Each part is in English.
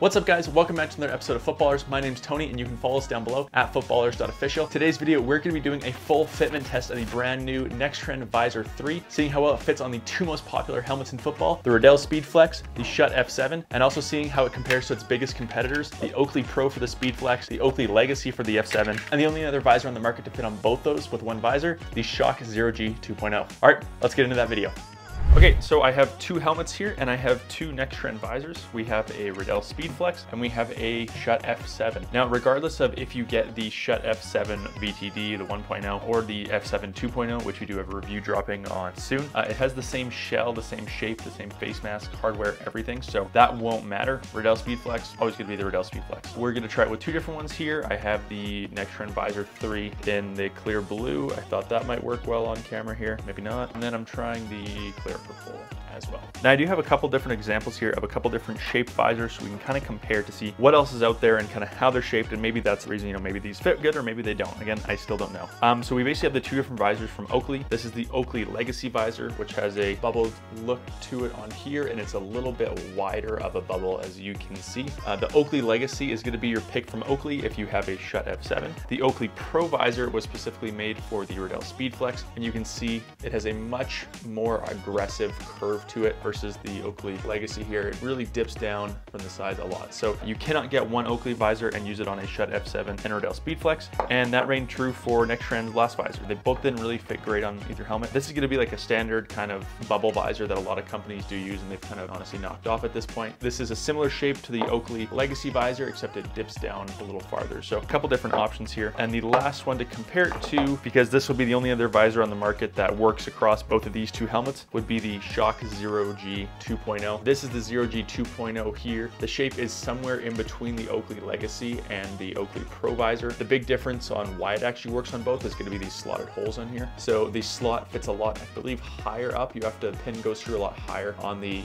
What's up guys, welcome back to another episode of Footballrs. My name's Tony and you can follow us down below at footballrs.official. Today's video, we're going to be doing a full fitment test of the brand new NXTRND VZR3, seeing how well it fits on the two most popular helmets in football, the Riddell Speedflex, the Schutt F7, and also seeing how it compares to its biggest competitors, the Oakley Pro for the Speedflex, the Oakley Legacy for the F7, and the only other visor on the market to fit on both those with one visor, the Schutt 0G 2.0. All right, let's get into that video. Okay, so I have two helmets here and I have two NXTRND visors. We have a Riddell Speedflex and we have a Schutt F7. Now, regardless of if you get the Schutt F7 VTD, the 1.0, or the F7 2.0, which we do have a review dropping on soon, it has the same shell, the same shape, the same face mask, hardware, everything. So that won't matter. Riddell Speedflex, always gonna be the Riddell Speedflex. We're gonna try it with two different ones here. I have the NXTRND VZR3 in the clear blue. I thought that might work well on camera here, maybe not. And then I'm trying the clear purple as well. Now I do have a couple different examples here of a couple different shaped visors so we can kind of compare to see what else is out there and kind of how they're shaped, and maybe that's the reason, you know, maybe these fit good or maybe they don't. Again, I still don't know. So we basically have the two different visors from Oakley. This is the Oakley Legacy visor, which has a bubbled look to it on here, and it's a little bit wider of a bubble as you can see. The Oakley Legacy is going to be your pick from Oakley if you have a Schutt F7. The Oakley Pro visor was specifically made for the Riddell Speedflex, and you can see it has a much more aggressive curve to it versus the Oakley Legacy here. It really dips down from the sides a lot. So you cannot get one Oakley visor and use it on a Schutt F7 and Riddell Speedflex, and that reigned true for NXTRND's last visor. They both didn't really fit great on either helmet. This is going to be like a standard kind of bubble visor that a lot of companies do use, and they've kind of honestly knocked off at this point. This is a similar shape to the Oakley Legacy visor, except it dips down a little farther. So a couple different options here. And the last one to compare it to, because this will be the only other visor on the market that works across both of these two helmets, would be the Schutt 0G 2.0. This is the 0G 2.0 here. The shape is somewhere in between the Oakley Legacy and the Oakley Pro visor. The big difference on why it actually works on both is going to be these slotted holes on here. So the slot fits a lot, I believe, higher up. You have to, the pin goes through a lot higher on the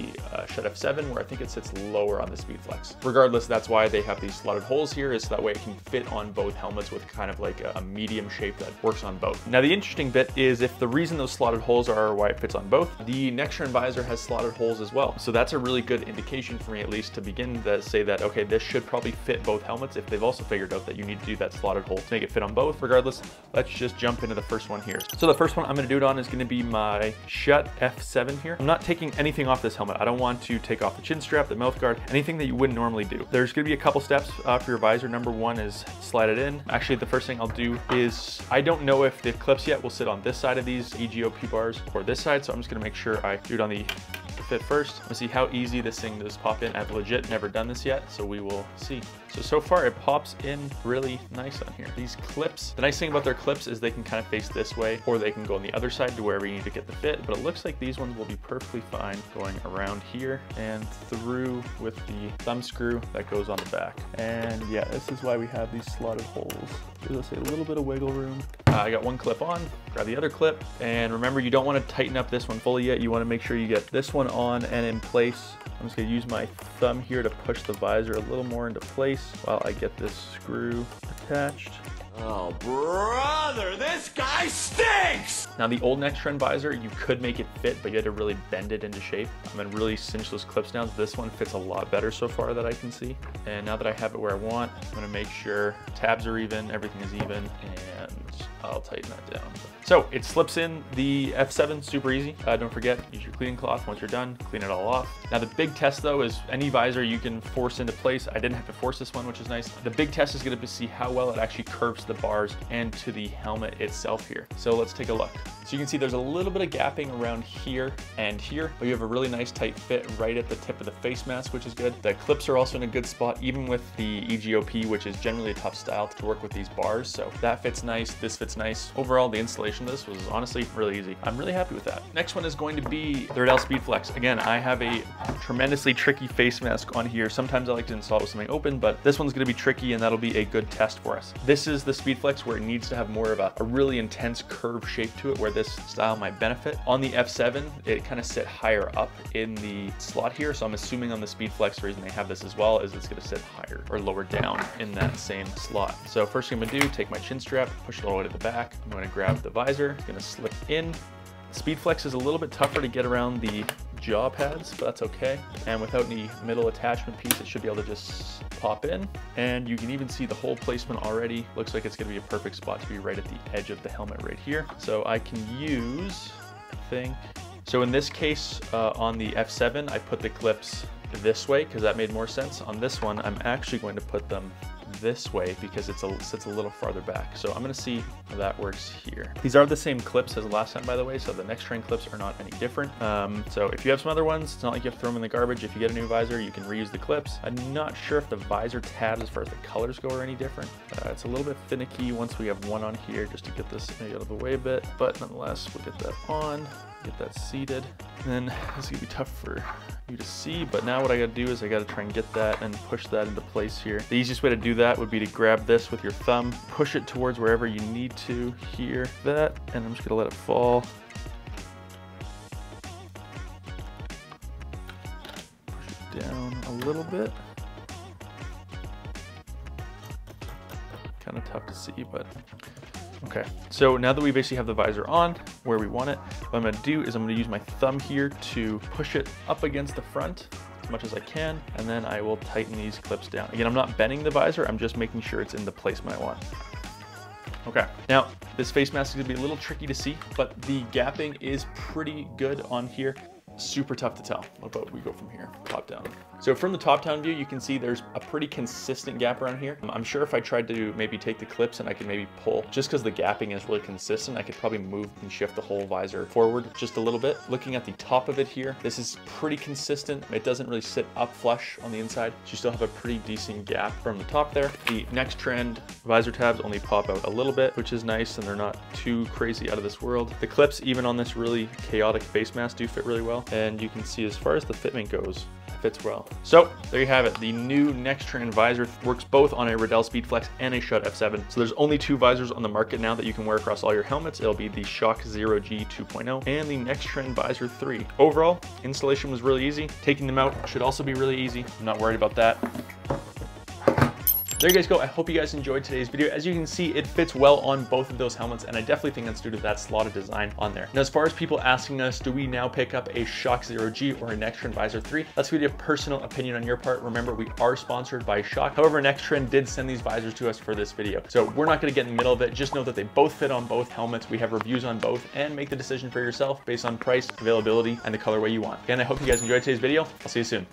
Schutt F7, where I think it sits lower on the Speedflex. Regardless, that's why they have these slotted holes here, is so that way it can fit on both helmets with kind of like a medium shape that works on both. Now the interesting bit is, if the reason those slotted holes are why it fits on both, the NXTRND visor has slotted holes as well. So that's a really good indication for me, at least to begin, to say that, okay, this should probably fit both helmets, if they've also figured out that you need to do that slotted hole to make it fit on both. Regardless, let's just jump into the first one here. So the first one I'm going to do it on is going to be my Schutt F7 here. I'm not taking anything off this helmet. I don't want to take off the chin strap, the mouth guard, anything that you wouldn't normally do. There's going to be a couple steps for your visor. Number one is slide it in. Actually, the first thing I'll do is, I don't know if the clips yet will sit on this side of these EGOP bars or this side, so I'm just going to make sure I do it on the fit first. Let's see how easy this thing does pop in. I've legit never done this yet, so we will see. So far it pops in really nice on here. These clips, the nice thing about their clips is they can kind of face this way, or they can go on the other side to wherever you need to get the fit, but it looks like these ones will be perfectly fine going around here and through with the thumb screw that goes on the back. And yeah, this is why we have these slotted holes. Let's say a little bit of wiggle room. I got one clip on, grab the other clip, and remember, you don't want to tighten up this one fully yet. You want to make sure you get this one on and in place. I'm just going to use my thumb here to push the visor a little more into place while I get this screw attached. Oh, brother, this guy stinks! Now, the old NXTRND visor, you could make it fit, but you had to really bend it into shape. I'm gonna really cinch those clips down. This one fits a lot better so far that I can see. And now that I have it where I want, I'm gonna make sure tabs are even, everything is even, and I'll tighten that down. So it slips in the F7, super easy. Don't forget, use your cleaning cloth. Once you're done, clean it all off. Now the big test though is any visor you can force into place. I didn't have to force this one, which is nice. The big test is gonna be to see how well it actually curves to the bars and to the helmet itself here. So let's take a look. So you can see there's a little bit of gapping around here and here, but you have a really nice tight fit right at the tip of the face mask, which is good. The clips are also in a good spot, even with the EGOP, which is generally a tough style to work with these bars. So that fits nice, this fits nice. Overall, the installation of this was honestly really easy. I'm really happy with that. Next one is going to be the Riddell Speedflex. Again, I have a tremendously tricky face mask on here. Sometimes I like to install it with something open, but this one's gonna be tricky, and that'll be a good test for us. This is the Speedflex where it needs to have more of a really intense curved shape to it, where this style might benefit. On the F7, it kind of sit higher up in the slot here, so I'm assuming on the Speedflex, the reason they have this as well is it's going to sit higher or lower down in that same slot. So first thing I'm going to do, take my chin strap, push it all the way to the back. I'm going to grab the visor, it's going to slip in. Speedflex is a little bit tougher to get around the jaw pads, but that's okay. And without any middle attachment piece, it should be able to just pop in. And you can even see the hole placement already. Looks like it's gonna be a perfect spot to be right at the edge of the helmet right here. So I can use, I think, so in this case, on the F7, I put the clips this way because that made more sense. On this one, I'm actually going to put them this way because it sits a little farther back. So I'm gonna see how that works here. These are the same clips as last time, by the way, so the NXTRND clips are not any different. So if you have some other ones, it's not like you have to throw them in the garbage. If you get a new visor, you can reuse the clips. I'm not sure if the visor tabs as far as the colors go are any different. It's a little bit finicky once we have one on here, just to get this maybe out of the way a bit, but nonetheless, we'll get that on, get that seated. And then this is gonna be tough for you to see, but now what I gotta do is I gotta try and get that and push that into place here. The easiest way to do that would be to grab this with your thumb, push it towards wherever you need to here, that, and I'm just gonna let it fall. Push it down a little bit. Kind of tough to see, but okay. So now that we basically have the visor on where we want it, what I'm gonna do is I'm gonna use my thumb here to push it up against the front as much as I can, and then I will tighten these clips down. Again, I'm not bending the visor, I'm just making sure it's in the placement I want. Okay, now this face mask is gonna be a little tricky to see, but the gapping is pretty good on here. Super tough to tell. What about we go from here, top down? So from the top down view, you can see there's a pretty consistent gap around here. I'm sure if I tried to maybe take the clips and I could maybe pull, just because the gapping is really consistent, I could probably move and shift the whole visor forward just a little bit. Looking at the top of it here, this is pretty consistent. It doesn't really sit up flush on the inside. So you still have a pretty decent gap from the top there. The NXTRND visor tabs only pop out a little bit, which is nice, and they're not too crazy out of this world. The clips, even on this really chaotic face mask, do fit really well. And you can see as far as the fitment goes, it fits well. So there you have it. The new NXTRND visor works both on a Riddell Speedflex and a Schutt F7. So there's only two visors on the market now that you can wear across all your helmets. It'll be the Shock Zero G 2.0 and the NXTRND Visor 3. Overall, installation was really easy. Taking them out should also be really easy. I'm not worried about that. There you guys go. I hope you guys enjoyed today's video. As you can see, it fits well on both of those helmets, and I definitely think that's due to that slotted design on there. Now, as far as people asking us, do we now pick up a Shock Zero G or a NXTRND Visor 3? That's going to be a personal opinion on your part. Remember, we are sponsored by Shock. However, NXTRND did send these visors to us for this video. So we're not going to get in the middle of it. Just know that they both fit on both helmets. We have reviews on both, and make the decision for yourself based on price, availability, and the colorway you want. Again, I hope you guys enjoyed today's video. I'll see you soon.